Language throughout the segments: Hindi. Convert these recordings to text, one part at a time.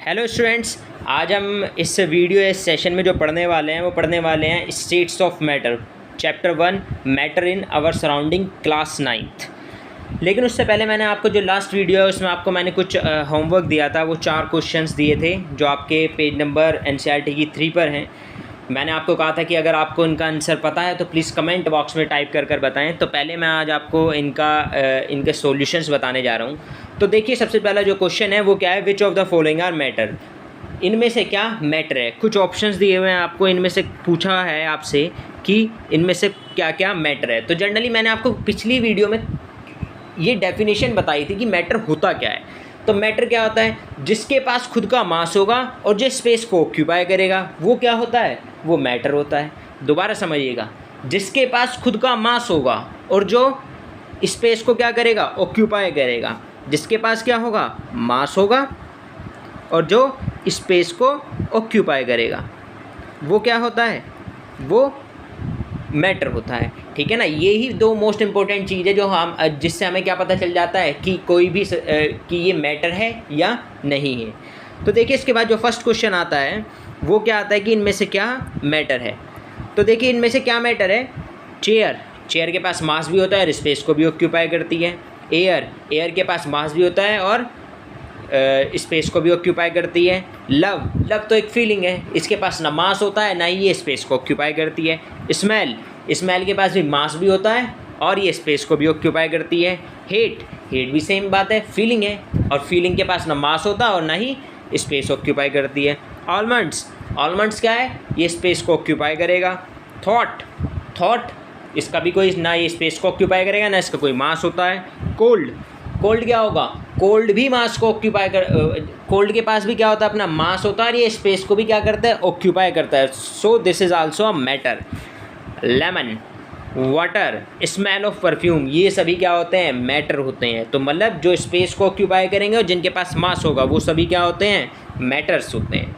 हेलो स्टूडेंट्स, आज हम इस सेशन में जो पढ़ने वाले हैं वो पढ़ने वाले हैं states of matter, chapter 1 matter in our surrounding, class 9th। लेकिन उससे पहले मैंने आपको जो लास्ट वीडियो है उसमें आपको मैंने कुछ होमवर्क दिया था। वो 4 क्वेश्चंस दिए थे जो आपके पेज नंबर NCERT की 3 पर हैं। मैंने आपको कहा था कि अगर आपको इनका आंसर पता है तो प्लीज़ कमेंट बॉक्स में टाइप कर बताएं। तो पहले मैं आज आपको इनके सॉल्यूशंस बताने जा रहा हूं। तो देखिए, सबसे पहला जो क्वेश्चन है वो क्या है, which of the following are matter. इनमें से क्या मैटर है। कुछ ऑप्शंस दिए हुए हैं आपको, इनमें से पूछा है आपसे कि इनमें से क्या क्या मैटर है। तो जनरली मैंने आपको पिछली वीडियो में ये डेफिनेशन बताई थी कि मैटर होता क्या है। तो मैटर क्या होता है, जिसके पास खुद का मास होगा और जो स्पेस को ऑक्यूपाई करेगा वो क्या होता है, वो मैटर होता है। दोबारा समझिएगा, जिसके पास खुद का मास होगा और जो स्पेस को क्या करेगा, ऑक्यूपाई करेगा। जिसके पास क्या होगा, मास होगा और जो स्पेस को ऑक्यूपाई करेगा वो क्या होता है, वो मैटर होता है। ठीक है ना। यही 2 मोस्ट इम्पोर्टेंट चीज़ है जो हम जिससे हमें क्या पता चल जाता है कि कोई भी कि ये मैटर है या नहीं है। तो देखिए, इसके बाद जो फर्स्ट क्वेश्चन आता है वो क्या आता है कि इनमें से क्या मैटर है। तो देखिए, इनमें से क्या मैटर है। चेयर के पास मास भी होता है और स्पेस को भी ऑक्यूपाई करती है। एयर के पास मास भी होता है और स्पेस को भी ऑक्यूपाई करती है। लव तो एक फीलिंग है, इसके पास ना मास होता है ना ही ये स्पेस को ऑक्यूपाई करती है। स्मेल के पास भी मास भी होता है और ये स्पेस को भी ऑक्यूपाई करती है। हेट भी सेम बात है, फीलिंग है और फीलिंग के पास ना मास होता है और ना ही स्पेस ऑक्यूपाई करती है। ऑलमंड्स क्या है, ये स्पेस को ऑक्यूपाई करेगा। थॉट इसका भी कोई ना ये स्पेस को ऑक्यूपाई करेगा ना इसका कोई मास होता है। कोल्ड क्या होगा, कोल्ड भी मास को ऑक्यूपाई कोल्ड के पास भी क्या होता है, अपना मास होता है और ये स्पेस को भी क्या करता है, ऑक्यूपाई करता है। So this is also a matter. Lemon, water, smell of perfume, ये सभी क्या होते हैं, मैटर होते हैं। तो मतलब जो स्पेस को ऑक्यूपाई करेंगे और जिनके पास मास होगा वो सभी क्या होते हैं, मैटर्स होते हैं।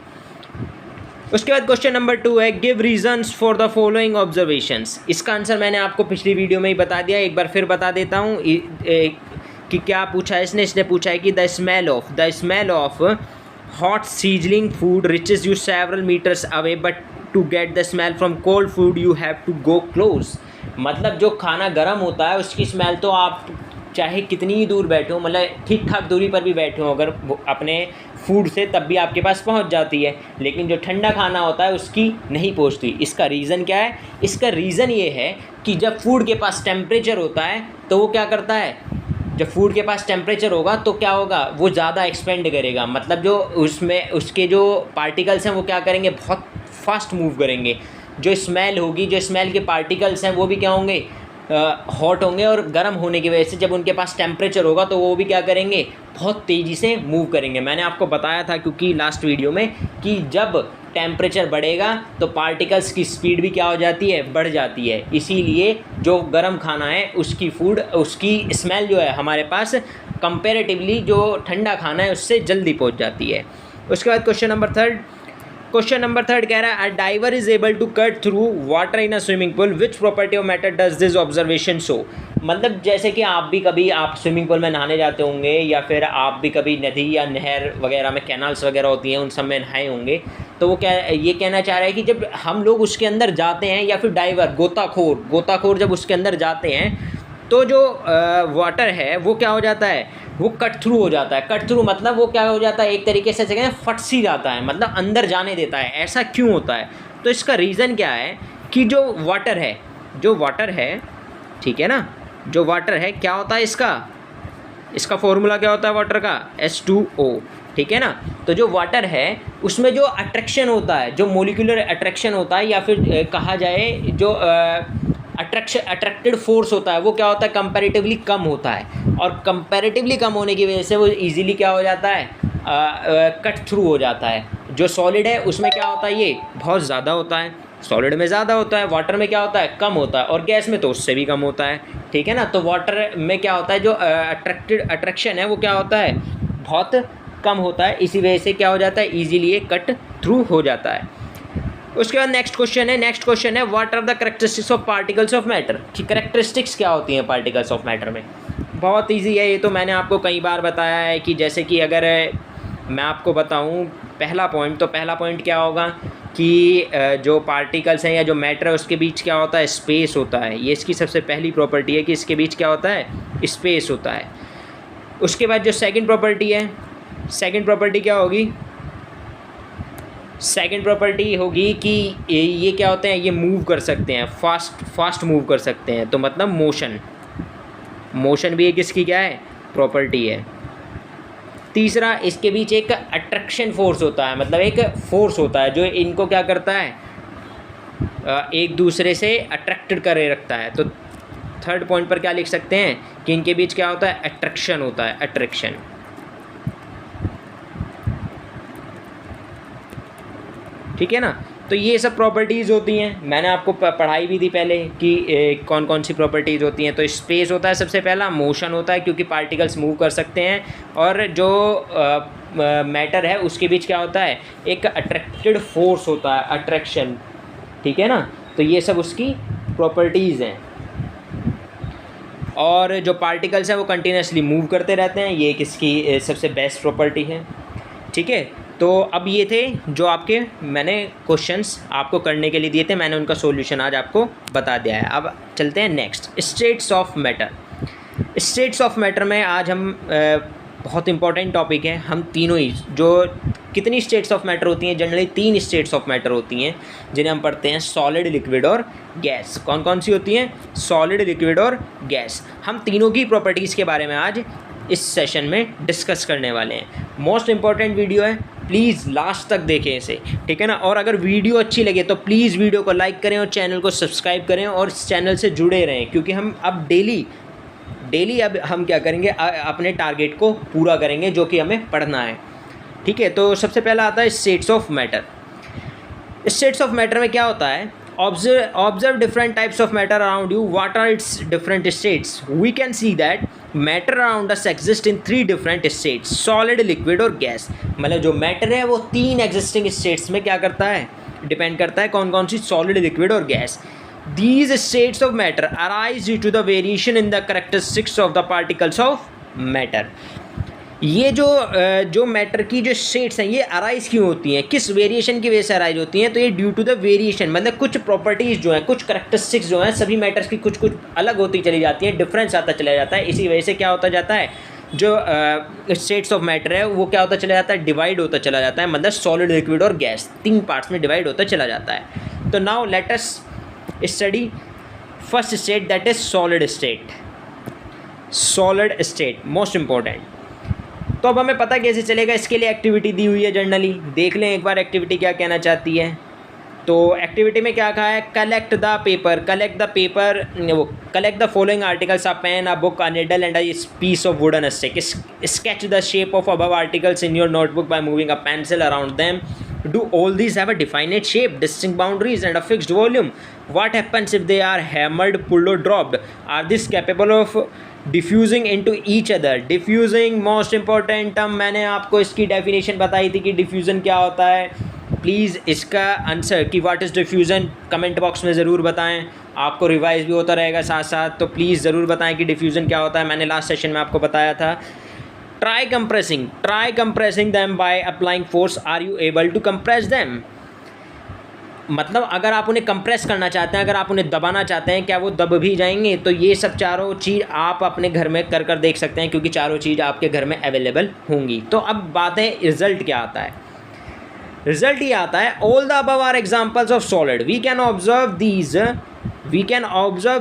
उसके बाद क्वेश्चन नंबर 2 है, give reasons for the following observations. इसका आंसर मैंने आपको पिछली वीडियो में ही बता दिया, एक बार फिर बता देता हूँ कि क्या पूछा है इसने पूछा है कि the smell of hot sizzling food reaches you several metres away, but to get the smell from cold food you have to go close. मतलब जो खाना गर्म होता है उसकी स्मेल तो आप चाहे कितनी ही दूर बैठे हो, मतलब ठीक ठाक दूरी पर भी बैठे हो अगर अपने फूड से, तब भी आपके पास पहुंच जाती है। लेकिन जो ठंडा खाना होता है उसकी नहीं पहुंचती। इसका रीज़न क्या है, इसका रीज़न ये है कि जब फूड के पास टेम्परेचर होता है तो वो क्या करता है, जब फूड के पास टेम्परेचर होगा तो क्या होगा, वो ज़्यादा एक्सपेंड करेगा। मतलब जो उसमें उसके जो पार्टिकल्स हैं वो क्या करेंगे, बहुत फास्ट मूव करेंगे। जो स्मेल होगी, जो स्मेल के पार्टिकल्स हैं वो भी क्या होंगे, हॉट होंगे और गर्म होने की वजह से जब उनके पास टेम्परेचर होगा तो वो भी क्या करेंगे, बहुत तेज़ी से मूव करेंगे। मैंने आपको बताया था क्योंकि लास्ट वीडियो में कि जब टेम्परेचर बढ़ेगा तो पार्टिकल्स की स्पीड भी क्या हो जाती है, बढ़ जाती है। इसीलिए जो गर्म खाना है उसकी स्मेल जो है हमारे पास कंपैरेटिवली जो ठंडा खाना है उससे जल्दी पहुंच जाती है। उसके बाद क्वेश्चन नंबर थर्ड कह रहा है, a diver is able to cut through water in a swimming pool, which property of matter does this observation show. मतलब जैसे कि आप स्विमिंग पूल में नहाने जाते होंगे या फिर आप भी कभी नदी या नहर वगैरह में, कैनाल्स वगैरह होती हैं उन सब में नहाए होंगे। तो वो ये कहना चाह रहा है कि जब हम लोग उसके अंदर जाते हैं या फिर डाइवर गोताखोर जब उसके अंदर जाते हैं तो जो वाटर है वो क्या हो जाता है, वो कट थ्रू हो जाता है। कट थ्रू मतलब वो क्या हो जाता है, एक तरीके से कहें फट सी जाता है, मतलब अंदर जाने देता है। ऐसा क्यों होता है, तो इसका रीज़न क्या है कि जो वाटर है ठीक है ना, जो वाटर है क्या होता है, इसका फॉर्मूला क्या होता है वाटर का, H2O। ठीक है ना। तो जो वाटर है उसमें जो अट्रैक्शन होता है, जो मोलिकुलर अट्रैक्शन होता है या फिर कहा जाए जो अट्रैक्टेड फोर्स होता है वो क्या होता है, कंपैरेटिवली कम होता है। और कंपैरेटिवली कम होने की वजह से वो इजीली क्या हो जाता है, कट थ्रू हो जाता है। जो सॉलिड है उसमें क्या होता है, ये बहुत ज़्यादा होता है, सॉलिड में ज़्यादा होता है, वाटर में क्या होता है, कम होता है, और गैस में तो उससे भी कम होता है। ठीक है ना। तो वाटर में क्या होता है, जो अट्रैक्शन है वो क्या होता है, बहुत कम होता है। इसी वजह से क्या हो जाता है, ईजीली ये कट थ्रू हो जाता है। उसके बाद नेक्स्ट क्वेश्चन है what are the characteristics of particles of matter, कि कैरेक्टरिस्टिक्स क्या होती हैं पार्टिकल्स ऑफ मैटर में। बहुत इजी है ये तो, मैंने आपको कई बार बताया है कि जैसे कि अगर मैं आपको बताऊं पहला पॉइंट, तो पहला पॉइंट क्या होगा कि जो पार्टिकल्स हैं या जो मैटर है उसके बीच क्या होता है, स्पेस होता है। ये इसकी सबसे पहली प्रॉपर्टी है कि इसके बीच क्या होता है, स्पेस होता है। उसके बाद जो सेकंड प्रॉपर्टी है, सेकंड प्रॉपर्टी क्या होगी, सेकंड प्रॉपर्टी होगी कि ये क्या होते हैं, ये मूव कर सकते हैं, फास्ट मूव कर सकते हैं, तो मतलब मोशन भी एक इसकी क्या है, प्रॉपर्टी है। तीसरा, इसके बीच एक अट्रैक्शन फोर्स होता है, मतलब एक फोर्स होता है जो इनको क्या करता है, एक दूसरे से अट्रैक्टेड करे रखता है। तो थर्ड पॉइंट पर क्या लिख सकते हैं कि इनके बीच क्या होता है, अट्रैक्शन होता है, अट्रैक्शन। ठीक है ना। तो ये सब प्रॉपर्टीज़ होती हैं, मैंने आपको पढ़ाई भी थी पहले कि कौन कौन सी प्रॉपर्टीज़ होती हैं। तो स्पेस होता है सबसे पहला, मोशन होता है क्योंकि पार्टिकल्स मूव कर सकते हैं, और जो मैटर है उसके बीच क्या होता है, एक अट्रैक्टेड फोर्स होता है, अट्रैक्शन। ठीक है ना। तो ये सब उसकी प्रॉपर्टीज़ हैं। और जो पार्टिकल्स हैं वो कंटिन्यूसली मूव करते रहते हैं, ये किसकी सबसे बेस्ट प्रॉपर्टी है। ठीक है। तो अब ये थे जो आपके मैंने क्वेश्चंस आपको करने के लिए दिए थे, मैंने उनका सॉल्यूशन आज आपको बता दिया है। अब चलते हैं next, states of matter. States of matter में आज हम बहुत इंपॉर्टेंट टॉपिक है, हम तीनों ही जो कितनी स्टेट्स ऑफ मैटर होती हैं, जनरली 3 स्टेट्स ऑफ मैटर होती हैं जिन्हें हम पढ़ते हैं, सॉलिड, लिक्विड और गैस। कौन कौन सी होती हैं, सॉलिड, लिक्विड और गैस। हम तीनों की प्रॉपर्टीज़ के बारे में आज इस सेशन में डिस्कस करने वाले हैं। मोस्ट इंपॉर्टेंट वीडियो है, प्लीज़ लास्ट तक देखें इसे। ठीक है ना। और अगर वीडियो अच्छी लगे तो प्लीज़ वीडियो को लाइक करें और चैनल को सब्सक्राइब करें और इस चैनल से जुड़े रहें, क्योंकि हम अब डेली अब हम क्या करेंगे, अपने टारगेट को पूरा करेंगे जो कि हमें पढ़ना है। ठीक है। तो सबसे पहला आता है states of matter. States of matter में क्या होता है, observe different types of matter around you. What are its different states? We can see that matter around us exist in 3 different states, solid, liquid और gas। मतलब जो मैटर है वो 3 एग्जिस्टिंग स्टेट्स में क्या करता है, डिपेंड करता है। कौन कौन सी, सॉलिड, लिक्विड और gas. These states of matter arise due to the variation in the characteristics of the particles of matter। ये जो मैटर की जो स्टेट्स हैं ये अराइज क्यों होती हैं, किस वेरिएशन की वजह से अराइज होती हैं, तो ये ड्यू टू द वेरिएशन, मतलब कुछ प्रॉपर्टीज़ जो हैं, कुछ करैक्टरिस्टिक्स जो हैं सभी मैटर्स की कुछ अलग होती चली जाती हैं, डिफरेंस आता चला जाता है। इसी वजह से क्या होता जाता है, जो स्टेट्स ऑफ मैटर है वो क्या होता चला जाता है, डिवाइड होता चला जाता है। मतलब सॉलिड, लिक्विड और गैस 3 पार्ट्स में डिवाइड होता चला जाता है। तो now let us study first state, that is solid state. Solid state most important. तो अब हमें पता कैसे चलेगा, इसके लिए एक्टिविटी दी हुई है जनरली, देख लें एक बार एक्टिविटी क्या कहना चाहती है। तो एक्टिविटी में क्या कहा है, कलेक्ट द पेपर, वो collect the following articles, a pen, a book, a needle and a piece of wooden stick. Sketch the shape of above articles in your notebook by moving a pencil around them. Do all these have a definite shape, distinct boundaries and a fixed volume? What happens if they are hammered, pulled or dropped? Are these capable of diffusing into each other? Diffusing most important term, मैंने आपको इसकी डेफिनेशन बताई थी कि डिफ्यूज़न क्या होता है। प्लीज़ इसका आंसर कि what is diffusion comment box में ज़रूर बताएं, आपको रिवाइज भी होता रहेगा साथ साथ। तो प्लीज़ ज़रूर बताएं कि डिफ्यूज़न क्या होता है। मैंने लास्ट सेशन में आपको बताया था। Try compressing them by applying force. Are you able to compress them? मतलब अगर आप उन्हें कंप्रेस करना चाहते हैं, अगर आप उन्हें दबाना चाहते हैं, क्या वो दब भी जाएंगे? तो ये सब चारों चीज़ आप अपने घर में कर देख सकते हैं, क्योंकि चारों चीज़ आपके घर में अवेलेबल होंगी। तो अब बात है रिजल्ट क्या आता है। रिजल्ट ये आता है, all the above are examples of solid, we can observe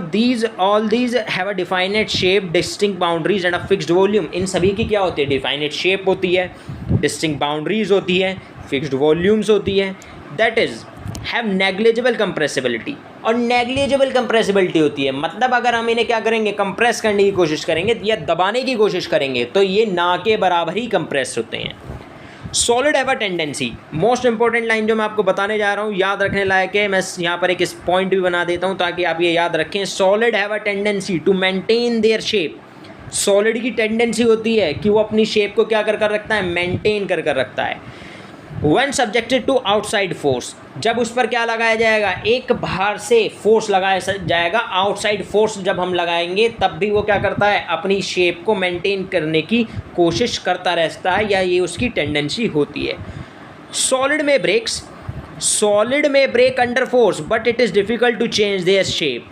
these all these have a definite shape, distinct boundaries and a fixed volume. इन सभी की क्या होती है, डिफाइनेट शेप होती है, डिस्टिंक्ट बाउंड्रीज होती है, फिक्स्ड वॉल्यूम्स होती है। That is have negligible compressibility, और नेग्लिजिबल कंप्रेसिबिलिटी होती है, मतलब अगर हम इन्हें क्या करेंगे, कंप्रेस करने की कोशिश करेंगे या दबाने की कोशिश करेंगे तो ये ना के बराबर ही कंप्रेस होते हैं। Solid have a tendency, most important line जो मैं आपको बताने जा रहा हूँ, याद रखने लायक है। मैं यहाँ पर एक इस पॉइंट भी बना देता हूँ ताकि आप ये याद रखें। Solid have a tendency to maintain their shape. Solid की टेंडेंसी होती है कि वो अपनी शेप को क्या कर रखता है, मेंटेन कर रखता है। When subjected to outside force, जब उस पर क्या लगाया जाएगा, एक बाहर से फोर्स लगाया जाएगा, आउटसाइड फोर्स जब हम लगाएंगे तब भी वो क्या करता है, अपनी शेप को मेंटेन करने की कोशिश करता रहता है, या ये उसकी टेंडेंसी होती है। सॉलिड में ब्रेक्स, सॉलिड में break under force but it is difficult to change their shape.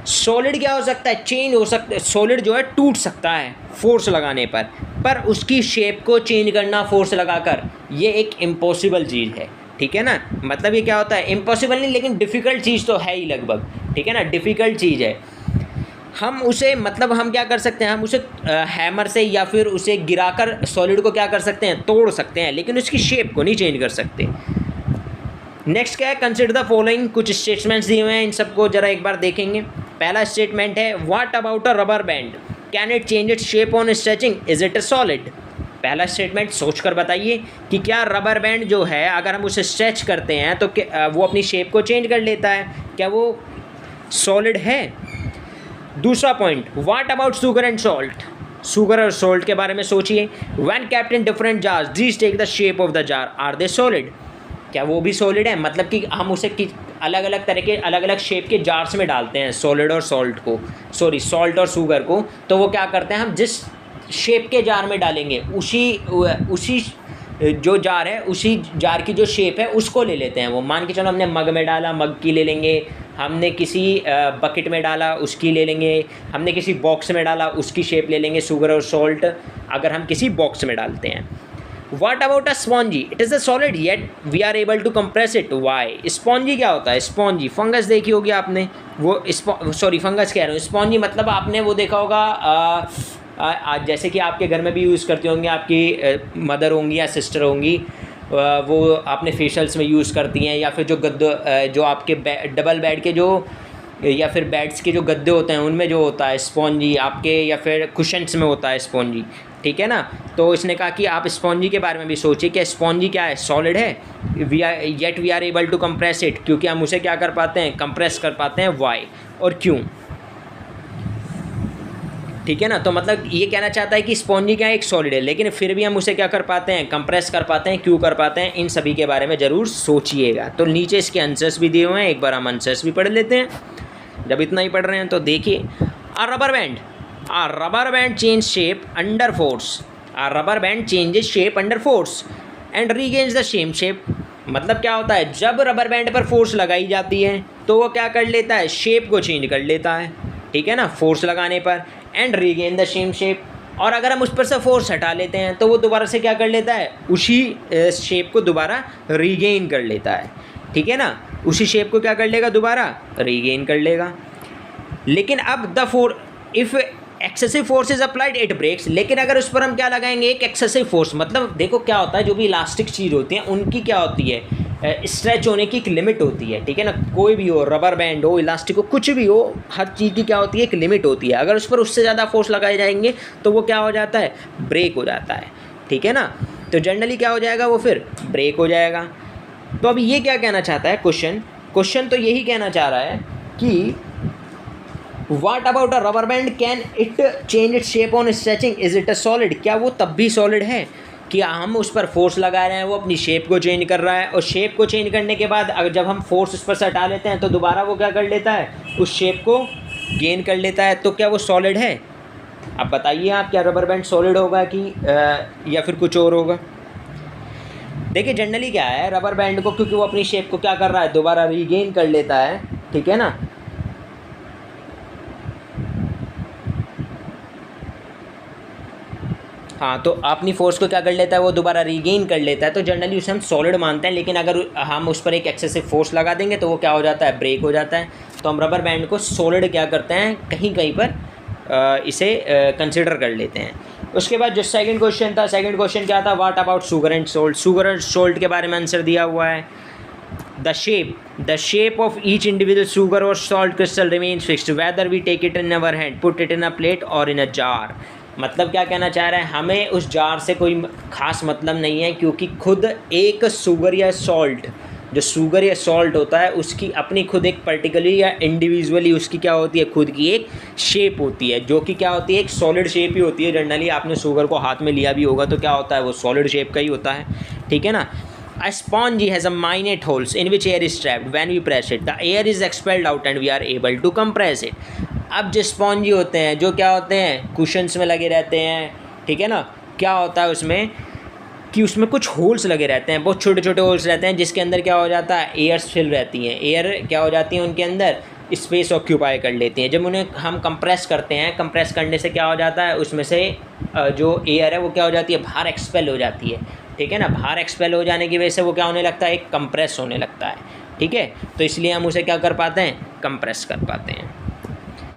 Solid क्या हो सकता है, चेंज हो सकता है, सॉलिड जो है टूट सकता है फोर्स लगाने पर उसकी शेप को चेंज करना फोर्स लगाकर ये एक इम्पॉसिबल चीज़ है, ठीक है ना। मतलब ये क्या होता है, इम्पॉसिबल नहीं लेकिन डिफ़िकल्ट चीज़ तो है ही लगभग, ठीक है ना, डिफ़िकल्ट चीज़ है। हम उसे मतलब हम क्या कर सकते हैं, हम उसे हैमर से या फिर उसे गिराकर सॉलिड को क्या कर सकते हैं, तोड़ सकते हैं, लेकिन उसकी शेप को नहीं चेंज कर सकते। नेक्स्ट क्या है, कंसिडर द फॉलोइंग, कुछ स्टेटमेंट्स दिए हुए हैं, इन सबको जरा एक बार देखेंगे। पहला स्टेटमेंट है, what about a rubber band, can it change its shape on stretching, is it a solid. पहला स्टेटमेंट सोच कर बताइए कि क्या रबर बैंड जो है अगर हम उसे स्ट्रेच करते हैं तो वो अपनी शेप को चेंज कर लेता है, क्या वो सॉलिड है। दूसरा point, what about sugar and salt, sugar और सॉल्ट के बारे में सोचिए। When kept in different jars these take the shape of the jar, are they solid, क्या वो भी सॉलिड है। मतलब कि हम उसे अलग अलग तरह के अलग अलग शेप के जार्स में डालते हैं सॉलिड और सॉल्ट को, सॉरी सॉल्ट और शुगर को, तो वो क्या करते हैं, हम जिस शेप के जार में डालेंगे उसी जो जार है उसी जार की जो शेप है उसको ले लेते हैं। वो मान के चलो हमने मग में डाला, मग की ले लेंगे, हमने किसी बकेट में डाला उसकी ले लेंगे, हमने किसी बॉक्स में डाला उसकी शेप ले लेंगे, शुगर और सॉल्ट अगर हम किसी बॉक्स में डालते हैं। What about a spongy? It is a solid yet we are able to compress it. Why? Spongy क्या होता है, स्पॉन्जी फंगस देखी होगी आपने, वो सॉरी फंगस कह रहा हूँ, स्पॉन्जी मतलब आपने वो देखा होगा जैसे कि आपके घर में भी यूज़ करते होंगे, आपकी मदर होंगी या सिस्टर होंगी, वो आपने फेशियल्स में यूज़ करती हैं, या फिर जो गद्दे जो आपके डबल बेड के जो या फिर बेड्स के जो गद्दे होते हैं उनमें जो होता है स्पॉन्जी आपके, या फिर कुशन्स में होता है स्पॉन्जी, ठीक है ना। तो इसने कहा कि आप स्पॉन्जी के बारे में भी सोचिए कि स्पॉन्जी क्या है, सॉलिड है, we are able to compress it, क्योंकि हम उसे क्या कर पाते हैं, कंप्रेस कर पाते हैं। वाई और क्यों, ठीक है ना। तो मतलब ये कहना चाहता है कि स्पॉन्जी क्या है, एक सॉलिड है, लेकिन फिर भी हम उसे क्या कर पाते हैं, कंप्रेस कर पाते हैं। क्यों कर पाते हैं, इन सभी के बारे में ज़रूर सोचिएगा। तो नीचे इसके आंसर्स भी दिए हुए हैं, एक बार हम आंसर्स भी पढ़ लेते हैं। जब इतना ही पढ़ रहे हैं तो देखिए, rubber band change shape under force, rubber band changes shape under force and regains the same shape. मतलब क्या होता है, जब रबर बैंड पर फोर्स लगाई जाती है तो वो क्या कर लेता है, शेप को चेंज कर लेता है, ठीक है ना, फोर्स लगाने पर, and regain the same shape. और अगर हम उस पर से फोर्स हटा लेते हैं तो वो दोबारा से क्या कर लेता है, उसी शेप को दोबारा रीगेन कर लेता है, ठीक है ना, उसी शेप को क्या कर लेगा, दोबारा रीगेन कर लेगा। लेकिन अब if excessive force is applied it breaks, लेकिन अगर उस पर हम क्या लगाएंगे, एक एक्सेसिव फोर्स, मतलब देखो क्या होता है, जो भी इलास्टिक चीज़ होती हैं उनकी क्या होती है, स्ट्रेच होने की एक लिमिट होती है, ठीक है ना। कोई भी हो, रबर बैंड हो, इलास्टिक हो, कुछ भी हो, हर चीज़ की क्या होती है, एक लिमिट होती है। अगर उस पर उससे ज़्यादा फोर्स लगाए जाएंगे तो वो क्या हो जाता है, ब्रेक हो जाता है, ठीक है ना। तो जनरली क्या हो जाएगा, वो फिर ब्रेक हो जाएगा। तो अभी ये क्या कहना चाहता है क्वेश्चन तो यही कहना चाह रहा है कि What about a rubber band? Can it change its shape on stretching? Is it a solid? क्या वो तब भी सॉलिड है कि हम उस पर फोर्स लगा रहे हैं, वो अपनी शेप को चेंज कर रहा है, और शेप को चेंज करने के बाद अगर जब हम फोर्स उस पर से हटा लेते हैं तो दोबारा वो क्या कर लेता है, उस शेप को गेन कर लेता है। तो क्या वो सॉलिड है? अब बताइए आप, क्या रबर बैंड सॉलिड होगा कि या फिर कुछ और होगा। देखिए जनरली क्या है, रबर बैंड को क्योंकि वो अपनी शेप को क्या कर रहा है, दोबारा रीगेन कर लेता है, ठीक है ना। हाँ, तो अपनी फोर्स को क्या कर लेता है, वो दोबारा रीगेन कर लेता है, तो जनरली उसे हम सॉलिड मानते हैं। लेकिन अगर हम उस पर एक एक्सेसिव फोर्स लगा देंगे तो वो क्या हो जाता है, ब्रेक हो जाता है। तो हम रबर बैंड को सॉलिड क्या करते हैं, कहीं कहीं पर इसे कंसिडर कर लेते हैं। उसके बाद जो सेकंड क्वेश्चन क्या था, what about sugar and salt. Sugar और सोल्ट के बारे में आंसर दिया हुआ है। The shape of each individual sugar और salt crystal remains fixed whether we take it in our hand, put it in a plate और इन अ जार। मतलब क्या कहना चाह रहा है, हमें उस जार से कोई ख़ास मतलब नहीं है, क्योंकि खुद एक शुगर या सॉल्ट, जो शुगर या सॉल्ट होता है उसकी अपनी खुद एक पर्टिकुलरली या इंडिविजुअली उसकी क्या होती है, खुद की एक शेप होती है, जो कि क्या होती है, एक सॉलिड शेप ही होती है। जनरली आपने शुगर को हाथ में लिया भी होगा तो क्या होता है, वो सॉलिड शेप का ही होता है, ठीक है ना। A sponge has a minute holes in which air is trapped. When we press it, the air is expelled out and we are able to compress it. अब जो स्पॉन्जी होते हैं, जो क्या होते हैं, कुशन्स में लगे रहते हैं, ठीक है ना, क्या होता है उसमें कि उसमें कुछ होल्स लगे रहते हैं, बहुत छोटे छोटे होल्स रहते हैं, जिसके अंदर क्या हो जाता है, एयर्स फिल रहती हैं, एयर क्या हो जाती है उनके अंदर, स्पेस ऑक्यूपाई कर लेती हैं। जब उन्हें हम कंप्रेस करते हैं, कंप्रेस करने से क्या हो जाता है, उसमें से जो एयर है वो क्या हो जाती है, बाहर एक्सपेल हो जाती है, ठीक है ना। बाहर एक्सपेल हो जाने की वजह से वो क्या होने लगता है, एक कंप्रेस होने लगता है, ठीक है। तो इसलिए हम उसे क्या कर पाते हैं, कंप्रेस कर पाते हैं।